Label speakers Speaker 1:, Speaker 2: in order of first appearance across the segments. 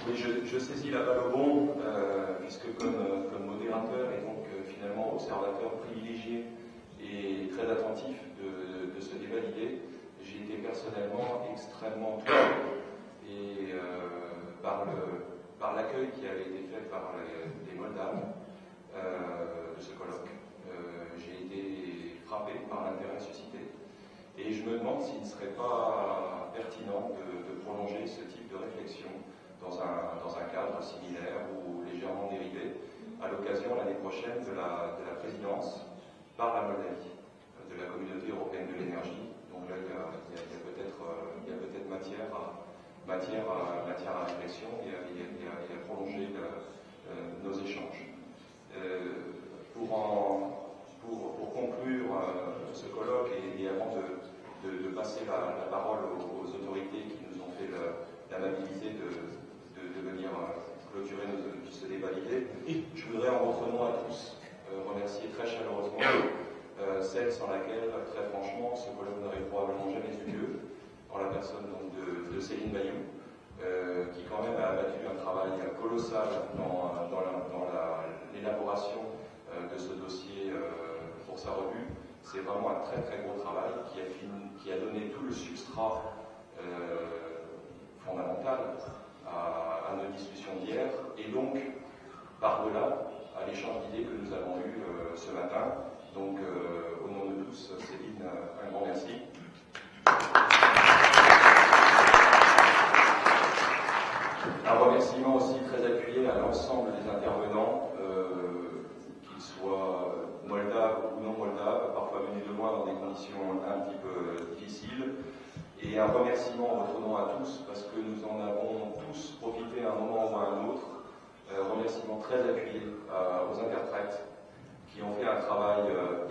Speaker 1: Oui, je saisis la balle au bon, puisque comme modérateur et donc finalement observateur privilégié et très attentif de ce débat d'idées, j'ai été personnellement extrêmement touché et par l'accueil qui avait été fait par les Moldaves de ce colloque. J'ai été frappé par l'intérêt suscité et je me demande s'il ne serait pas pertinent de prolonger ce type de réflexion dans un cadre similaire ou légèrement dérivé, à l'occasion l'année prochaine de la présidence par la Moldavie de la Communauté européenne de l'énergie. Donc là, il y a peut-être matière à réflexion et à prolonger nos échanges. Pour conclure ce colloque et avant de passer la parole aux autorités qui nous ont fait l'amabilité de venir clôturer ce débat d'idées, je voudrais en votre nom à tous remercier très chaleureusement celle sans laquelle, très franchement, ce colloque n'aurait probablement jamais eu lieu, en la personne donc de Céline Bayou, qui quand même a abattu un travail colossal dans l'élaboration de ce dossier pour sa revue. C'est vraiment un très très gros travail qui a donné tout le substrat fondamental à nos discussions d'hier et donc par-delà à l'échange d'idées que nous avons eu ce matin. Donc au nom de tous, Céline, un grand merci. Un remerciement aussi très appuyé à l'ensemble des intervenants, qu'ils soient moldaves ou non moldaves, parfois venus de loin dans des conditions un petit peu difficiles. Et un remerciement en votre nom à tous, parce que nous en avons tous profité à un moment ou à un autre. Remerciement très appuyé aux interprètes qui ont fait un travail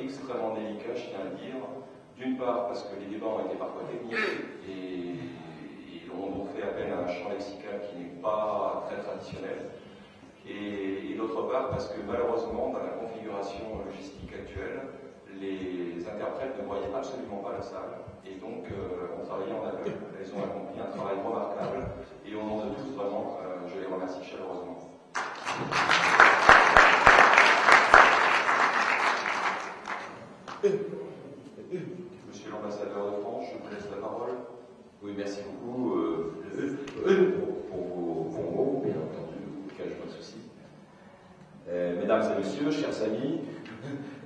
Speaker 1: extrêmement délicat, je tiens à le dire. D'une part parce que les débats ont été parfois techniques et on fait appel à un champ lexical qui n'est pas très traditionnel. Et d'autre part parce que malheureusement, dans la configuration logistique actuelle, les interprètes ne voyaient absolument pas la salle et donc ont travaillé en aveugle. Elles ont accompli un travail remarquable et au nom de tous, vraiment, je les remercie chaleureusement. Monsieur l'ambassadeur de France, je vous laisse la parole.
Speaker 2: Oui, merci beaucoup pour vos mots, bien entendu, auquel je pas de souci. Mesdames et messieurs, chers amis,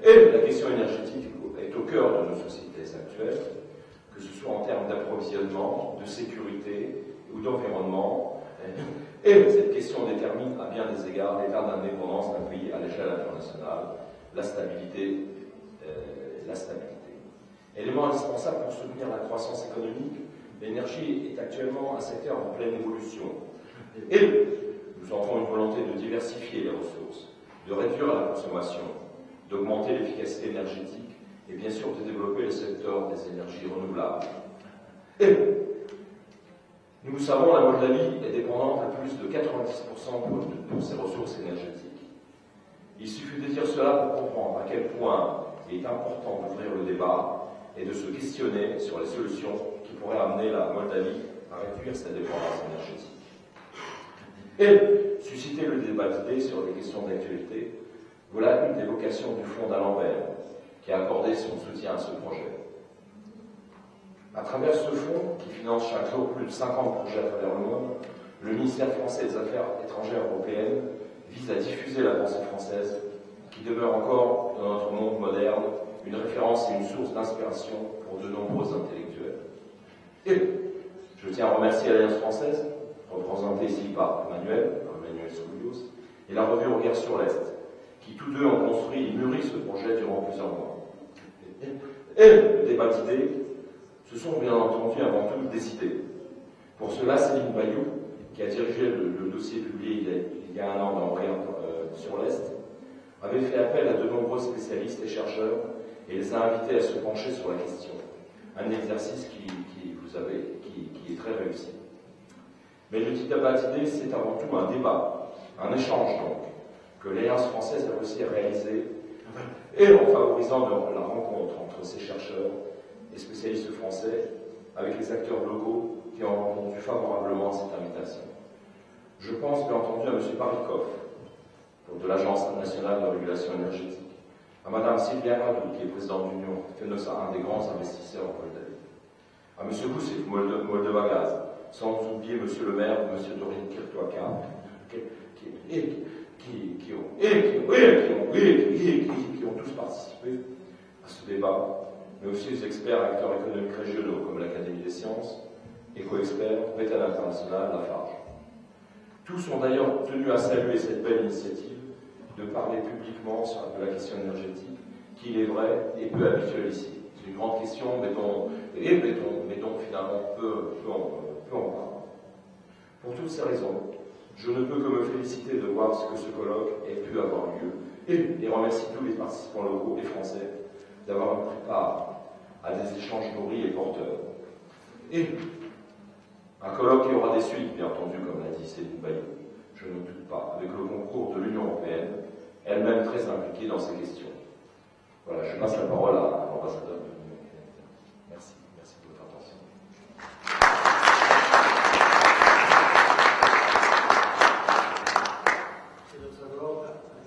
Speaker 2: la question énergétique est au cœur de nos sociétés actuelles, que ce soit en termes d'approvisionnement, de sécurité ou d'environnement. Et cette question détermine à bien des égards l'état d'indépendance d'un pays à l'échelle internationale, la stabilité. Élément indispensable pour soutenir la croissance économique, l'énergie est actuellement un secteur en pleine évolution. Et nous avons une volonté de diversifier les ressources, de réduire la consommation, d'augmenter l'efficacité énergétique et bien sûr de développer le secteur des énergies renouvelables. Et nous le savons, la Moldavie est dépendante à plus de 90% pour ses ressources énergétiques. Il suffit de dire cela pour comprendre à quel point il est important d'ouvrir le débat et de se questionner sur les solutions qui pourraient amener la Moldavie à réduire sa dépendance énergétique. Et susciter le débat d'idées sur les questions d'actualité, voilà une des vocations du Fonds d'Alembert, qui a accordé son soutien à ce projet. À travers ce fonds, qui finance chaque jour plus de 50 projets à travers le monde, le ministère français des Affaires étrangères européennes vise à diffuser la pensée française, qui demeure encore, dans notre monde moderne, une référence et une source d'inspiration pour de nombreux intellectuels. Et je tiens à remercier l'Alliance française, représentée ici par Emmanuel Soulios, et la revue Regard sur l'Est, qui tous deux ont construit et mûri ce projet durant plusieurs mois. Et le débat d'idées, ce sont bien entendu avant tout des idées. Pour cela, Céline Bayou, qui a dirigé le dossier publié il y a un an dans Regard sur l'Est, avait fait appel à de nombreux spécialistes et chercheurs et les a invités à se pencher sur la question. Un exercice qui est très réussi. Mais le débat d'idées, c'est avant tout un débat, un échange donc, que l'Alliance française a réussi à réaliser, et en favorisant la rencontre entre ces chercheurs et spécialistes français avec les acteurs locaux qui ont répondu favorablement à cette invitation. Je pense bien entendu à M. Barikov, de l'Agence nationale de régulation énergétique, à Mme Sylvia Radou, qui est présidente de l'Union, un des grands investisseurs en Moldavie, à M. Roussif, Moldova Gaz, sans oublier M. le maire, M. Dorin Kirtoaka, qui ont tous participé à ce débat, mais aussi les experts et acteurs économiques régionaux, comme l'Académie des sciences, Eco-Expert, Métal International, Lafarge. Tous ont d'ailleurs tenu à saluer cette belle initiative de parler publiquement de la question énergétique, qui, il est vrai, est peu habituelle ici. C'est une grande question, mais dont finalement peu en parler. Pour toutes ces raisons, je ne peux que me féliciter de voir ce que ce colloque ait pu avoir lieu et remercier tous les participants locaux et français d'avoir pris part à des échanges nourris et porteurs. Et un colloque qui aura des suites, bien entendu, comme l'a dit Céline Bayou, je ne doute pas, avec le concours de l'Union européenne, elle-même très impliquée dans ces questions. Voilà, je passe la parole à l'ambassadeur de l'Union européenne. Merci de votre attention.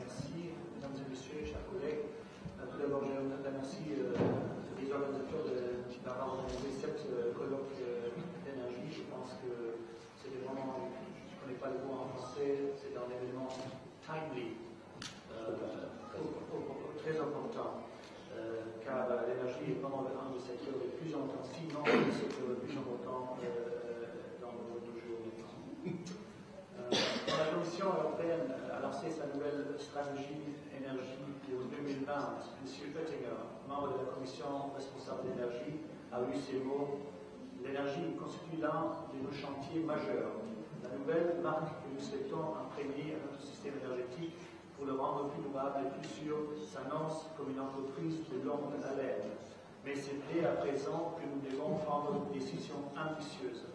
Speaker 3: Merci, mesdames et messieurs, chers collègues. Tout d'abord, je remercie les organisateurs d'avoir organisé cette colloque d'énergie. Je pense que c'était vraiment, je ne connais pas le mot en français, c'est un événement timely, très important, car l'énergie est vraiment un des secteurs les plus importants, sinon le secteur le plus important dans nos jours. La Commission européenne a lancé sa nouvelle stratégie énergie pour 2020. M. Oettinger, membre de la Commission responsable de l'énergie, a eu ces mots. L'énergie constitue l'un de nos chantiers majeurs. La nouvelle marque que nous souhaitons imprégner à notre système énergétique pour le rendre plus durable et plus sûr s'annonce comme une entreprise de longue haleine. Mais c'est dès à présent que nous devons prendre des décisions ambitieuses.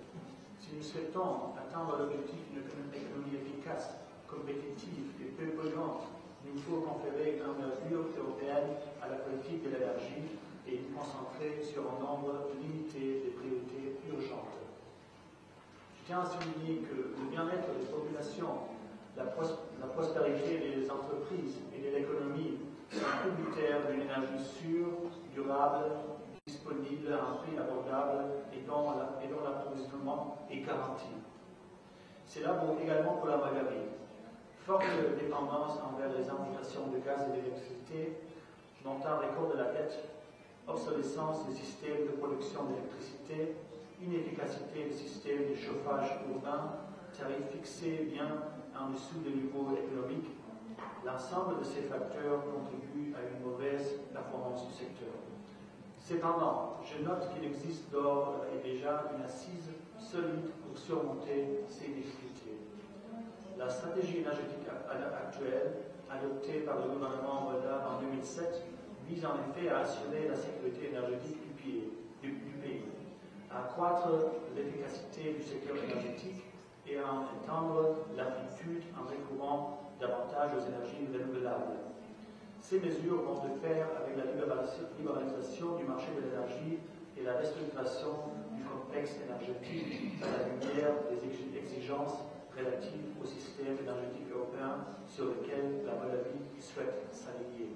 Speaker 3: Si nous souhaitons atteindre l'objectif d'une économie efficace, compétitive et peu polluante, il nous faut conférer une envergure européenne à la politique de l'énergie et nous concentrer sur un nombre limité de priorités urgentes. Je tiens à souligner que le bien-être des populations, la prospérité des entreprises et de l'économie sont tributaires d'une énergie sûre, durable, disponible à un prix abordable et dont l'approvisionnement est garanti. C'est là également pour la Moldavie. Forte dépendance envers les importations de gaz et d'électricité, montant record de la dette, obsolescence des systèmes de production d'électricité, inefficacité des systèmes de chauffage urbain, tarifs fixés bien en dessous des niveaux économiques, l'ensemble de ces facteurs contribuent à une mauvaise performance du secteur. Cependant, je note qu'il existe d'ores et déjà une assise solide pour surmonter ces difficultés. La stratégie énergétique actuelle, adoptée par le gouvernement moldave en 2007, vise en effet à assurer la sécurité énergétique du pays, à accroître l'efficacité du secteur énergétique et à étendre l'amplitude en recourant davantage aux énergies renouvelables. Ces mesures vont de pair avec la libéralisation du marché de l'énergie et la restructuration du complexe énergétique à la lumière des exigences relatives au système énergétique européen sur lequel la Moldavie souhaite s'aligner.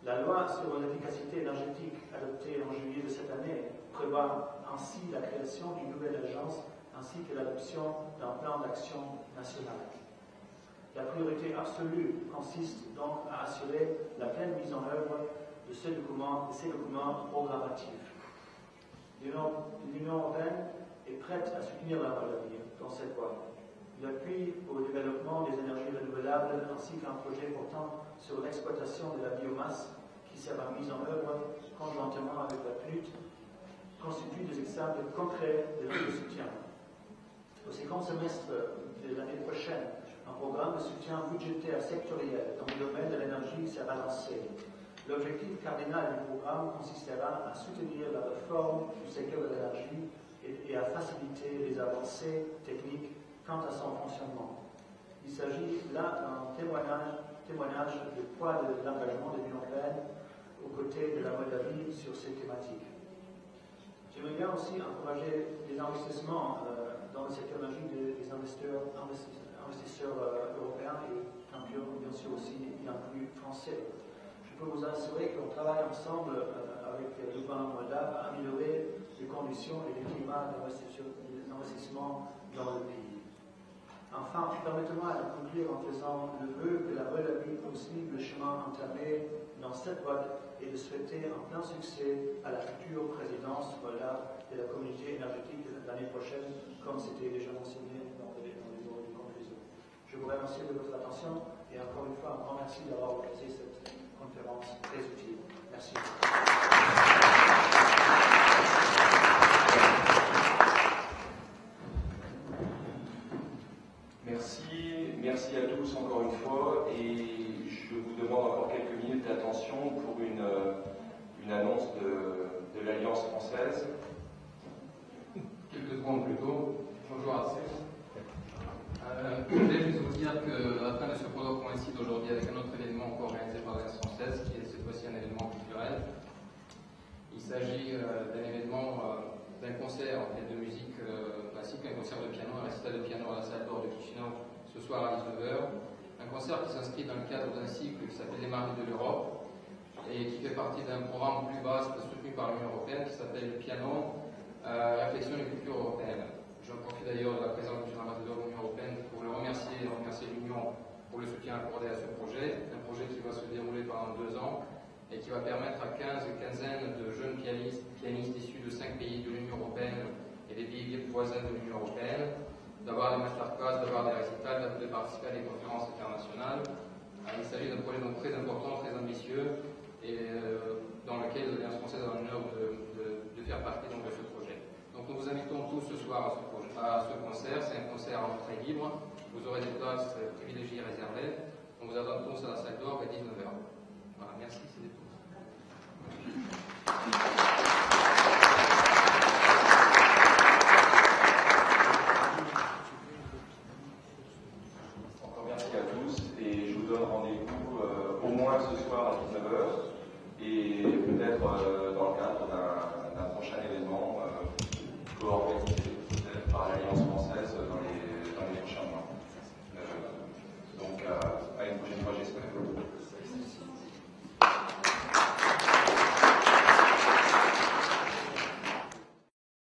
Speaker 3: La loi sur l'efficacité énergétique adoptée en juillet de cette année prévoit ainsi la création d'une nouvelle agence ainsi que l'adoption d'un plan d'action national. La priorité absolue consiste donc à assurer la pleine mise en œuvre de ces documents programmatifs. L'Union européenne est prête à soutenir la Moldavie dans cette voie. L'appui au développement des énergies renouvelables ainsi qu'un projet portant sur l'exploitation de la biomasse qui sera mise en œuvre conjointement avec la PNUD constituent des exemples concrets de notre soutien. Au second semestre de l'année prochaine, un programme de soutien budgétaire sectoriel dans le domaine de l'énergie sera lancé. L'objectif cardinal du programme consistera à soutenir la réforme du secteur de l'énergie et à faciliter les avancées techniques quant à son fonctionnement. Il s'agit là d'un témoignage du poids de l'engagement de l'Union européenne aux côtés de la Moldavie sur ces thématiques. J'aimerais bien aussi encourager les investissements dans le secteur énergie des investisseurs européens et bien sûr aussi bien plus français. Je peux vous assurer qu'on travaille ensemble avec le gouvernement moldave à améliorer les conditions et le climat d'investissement dans le pays. Enfin, permettez-moi de conclure en faisant le vœu que la relève poursuive le chemin entamé dans cette voie et de souhaiter un plein succès à la future présidence de la communauté énergétique de l'année prochaine, comme c'était déjà mentionné dans les mots de conclusion. Je vous remercie de votre attention et encore une fois, un grand merci d'avoir organisé cette conférence très utile. Merci.
Speaker 1: Merci à tous encore une fois et je vous demande encore quelques minutes d'attention pour une annonce de l'Alliance française.
Speaker 4: Quelques secondes plus tôt. Bonjour à tous. Je voulais juste vous dire que la fin de ce colloque coïncide aujourd'hui avec un autre événement encore organisé par l'Alliance française, qui est cette fois-ci un événement culturel. Il s'agit d'un événement, d'un concert de musique classique, un concert de piano, un récital de piano à la salle d'or de Chisinau ce soir à 19h. Un concert qui s'inscrit dans le cadre d'un cycle qui s'appelle Les Marées de l'Europe et qui fait partie d'un programme plus vaste soutenu par l'Union européenne qui s'appelle le Piano, réflexion des cultures européennes. J'en profite d'ailleurs de la présence du ambassadeur de l'Union européenne pour le remercier et remercier l'Union pour le soutien accordé à ce projet, un projet qui va se dérouler pendant 2 ans et qui va permettre à quinzaine de jeunes pianistes issus de 5 pays de l'Union européenne et des pays voisins de l'Union européenne d'avoir des masterclass, d'avoir des récitals, de participer à des conférences internationales. Il s'agit d'un projet donc très important, très ambitieux et dans lequel l'Alliance française a l'honneur de faire partie donc, de ce projet. Donc nous vous invitons tous ce soir à ce concert. C'est un concert en entrée libre. Vous aurez des places privilégiées réservées. On vous attend tous à la salle d'or à 19h. Voilà, merci, c'est tout.